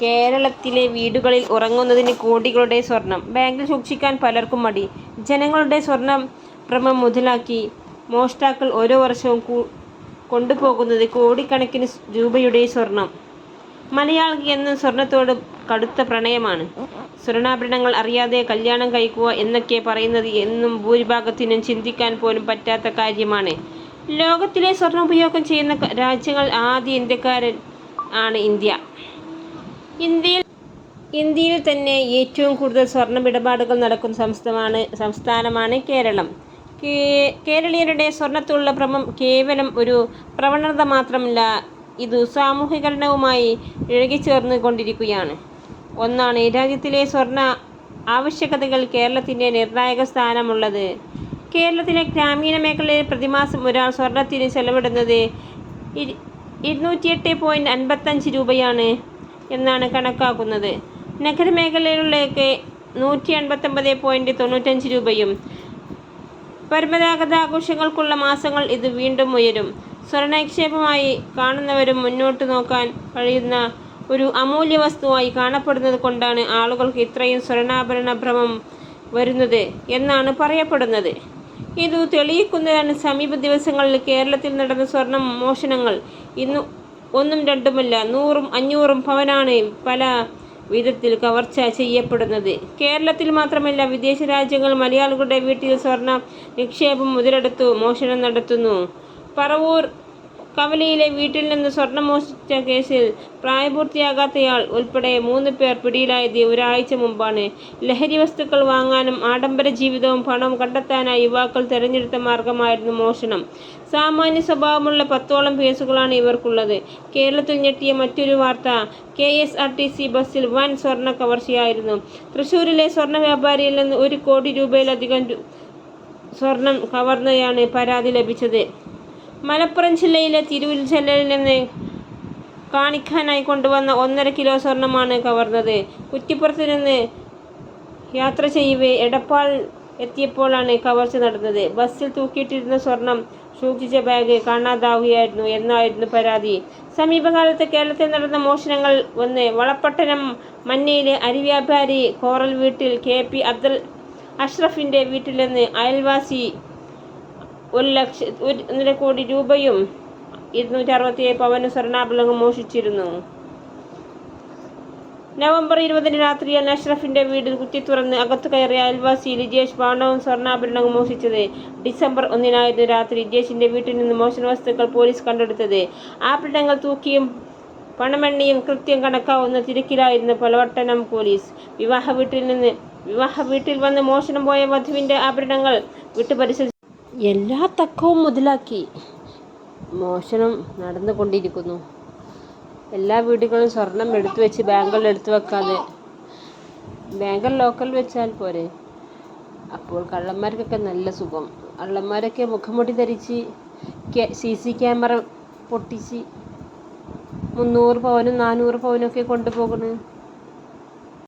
കേരളത്തിലെ വീടുകളിൽ ഉറങ്ങുന്നതിന് കോടികളുടെ സ്വർണം ബാങ്കിൽ സൂക്ഷിക്കാൻ പലർക്കും മടി. ജനങ്ങളുടെ സ്വർണ്ണഭ്രമം മുതലാക്കി മോഷ്ടാക്കൾ ഓരോ വർഷവും കൊണ്ടുപോകുന്നത് കോടിക്കണക്കിന് രൂപയുടെ സ്വർണം. മലയാളിക്ക് എന്നും സ്വർണത്തോട് കടുത്ത പ്രണയമാണ്. സ്വർണ്ണാഭരണങ്ങൾ അറിയാതെ കല്യാണം കഴിക്കുക എന്നൊക്കെ പറയുന്നത് എന്നും ഭൂരിഭാഗത്തിനും ചിന്തിക്കാൻ പോലും പറ്റാത്ത കാര്യമാണ്. ലോകത്തിലെ സ്വർണം ഉപയോഗം ചെയ്യുന്ന രാജ്യങ്ങൾ ആദ്യ ഇന്ത്യക്കാരൻ ആണ് ഇന്ത്യ. ഇന്ത്യയിൽ തന്നെ ഏറ്റവും കൂടുതൽ സ്വർണ്ണമിടപാടുകൾ നടക്കുന്ന സംസ്ഥാനമാണ് കേരളം. കേരളീയരുടെ സ്വർണത്തോടുള്ള ഭ്രമം കേവലം ഒരു പ്രവണത മാത്രമല്ല, ഇത് സാമൂഹികരണവുമായി ഇഴകിച്ചേർന്ന് കൊണ്ടിരിക്കുകയാണ് ഒന്നാണ്. രാജ്യത്തിലെ സ്വർണ്ണ ആവശ്യകതകൾ കേരളത്തിൻ്റെ നിർണായക സ്ഥാനമുള്ളത്. കേരളത്തിലെ ഗ്രാമീണ മേഖലയിൽ പ്രതിമാസം ഒരാൾ സ്വർണത്തിന് ചെലവിടുന്നത് 208.55 രൂപയാണ് എന്നാണ് കണക്കാക്കുന്നത്. നഗരമേഖലകളിലേക്ക് 189.95 രൂപയും. പരമ്പരാഗത ആഘോഷങ്ങൾക്കുള്ള മാസങ്ങൾ ഇത് വീണ്ടും ഉയരും. സ്വർണ്ണനിക്ഷേപമായി കാണുന്നവരും മുന്നോട്ട് നോക്കാൻ കഴിയുന്ന ഒരു അമൂല്യ വസ്തുവായി കാണപ്പെടുന്നത് കൊണ്ടാണ് ആളുകൾക്ക് ഇത്രയും സ്വർണ്ണാഭരണ ഭ്രമം വരുന്നത് എന്നാണ് പറയപ്പെടുന്നത്. ഇത് തെളിയിക്കുന്നതാണ് സമീപ ദിവസങ്ങളിൽ കേരളത്തിൽ നടന്ന സ്വർണ്ണ മോഷണങ്ങൾ. ഇന്ന് ഒന്നും രണ്ടുമല്ല, 100ഉം 500ഉം പവനാണ് പല വിധത്തിൽ കവർച്ച ചെയ്യപ്പെടുന്നത്. കേരളത്തിൽ മാത്രമല്ല, വിദേശ രാജ്യങ്ങൾ മലയാളികളുടെ വീട്ടിൽ സ്വർണ്ണ നിക്ഷേപം മുതലെടുത്തു മോഷണം നടത്തുന്നു. പറവൂർ കവലയിലെ വീട്ടിൽ നിന്ന് സ്വർണം മോഷ്ടിച്ച കേസിൽ പ്രായപൂർത്തിയാകാത്തയാൾ ഉൾപ്പെടെ 3 പേർ പിടിയിലായത് ഒരാഴ്ച മുമ്പാണ്. ലഹരി വസ്തുക്കൾ വാങ്ങാനും ആഡംബര ജീവിതവും പണവും കണ്ടെത്താനായി യുവാക്കൾ തെരഞ്ഞെടുത്ത മാർഗമായിരുന്നു മോഷണം. സാമാന്യ സ്വഭാവമുള്ള 10ഓളം കേസുകളാണ് ഇവർക്കുള്ളത്. കേരളത്തിൽ ഞെട്ടിയ മറ്റൊരു വാർത്ത KSRTC ബസ്സിൽ വൻ സ്വർണ്ണ കവർച്ചയായിരുന്നു. തൃശ്ശൂരിലെ സ്വർണ്ണ വ്യാപാരിയിൽ നിന്ന് 1 കോടി രൂപയിലധികം സ്വർണം കവർന്നതാണ് പരാതി ലഭിച്ചത്. മലപ്പുറം ജില്ലയിലെ തിരുവല്ലയിൽ നിന്ന് കാണിക്കാനായി കൊണ്ടുവന്ന 1.5 കിലോ സ്വർണമാണ് കവർന്നത്. കുറ്റിപ്പുറത്ത് നിന്ന് യാത്ര ചെയ്യവേ എടപ്പാൾ എത്തിയപ്പോഴാണ് കവർച്ച നടന്നത്. ബസ്സിൽ തൂക്കിയിട്ടിരുന്ന സ്വർണം സൂക്ഷിച്ച ബാഗ് കാണാതാവുകയായിരുന്നു എന്നായിരുന്നു പരാതി. സമീപകാലത്ത് കേരളത്തിൽ നടന്ന മോഷണങ്ങൾ 1. വളപട്ടണം മന്നയിലെ അരി വ്യാപാരി കോറൽ വീട്ടിൽ KP അബ്ദുൽ അഷ്റഫിൻ്റെ വീട്ടിൽ നിന്ന് അയൽവാസി 1.5 കോടി രൂപയും 267 പവന് സ്വർണ്ണാഭരണങ്ങൾ മോഷിച്ചിരുന്നു. നവംബർ 20 രാത്രിയാണ് അഷ്റഫിൻ്റെ വീട് കുത്തി തുറന്ന് അകത്തു കയറിയ അയൽവാസി ലിജേഷ് പണവും സ്വർണ്ണാഭരണവും മോഷിച്ചത്. ഡിസംബർ 1 രാത്രി ലിജേഷിൻ്റെ വീട്ടിൽ നിന്ന് മോഷണ വസ്തുക്കൾ പോലീസ് കണ്ടെടുത്തത്. ആഭരണങ്ങൾ തൂക്കിയും പണമെണ്ണിയും കൃത്യം കണക്കാവുന്ന തിരക്കിലായിരുന്നു വളപട്ടണം പോലീസ്. വിവാഹ വീട്ടിൽ വന്ന് മോഷണം പോയ വധുവിൻ്റെ ആഭരണങ്ങൾ വിട്ടുപരിശോധിച്ചു. എല്ലാ തക്കവും മുതലാക്കി മോഷണം നടന്നുകൊണ്ടിരിക്കുന്നു. എല്ലാ വീടുകളും സ്വർണം എടുത്തു വെച്ച് ബാങ്കുകളിൽ എടുത്തു വെക്കാതെ ബാങ്ക് ലോക്കൽ വെച്ചാൽ പോരെ? അപ്പോൾ കള്ളന്മാർക്കൊക്കെ നല്ല സുഖം. കള്ളന്മാരൊക്കെ മുഖംമൂടി ധരിച്ച് CC ക്യാമറ പൊട്ടിച്ച് 300 പവനും 400 പവനൊക്കെ കൊണ്ടുപോകുന്നു.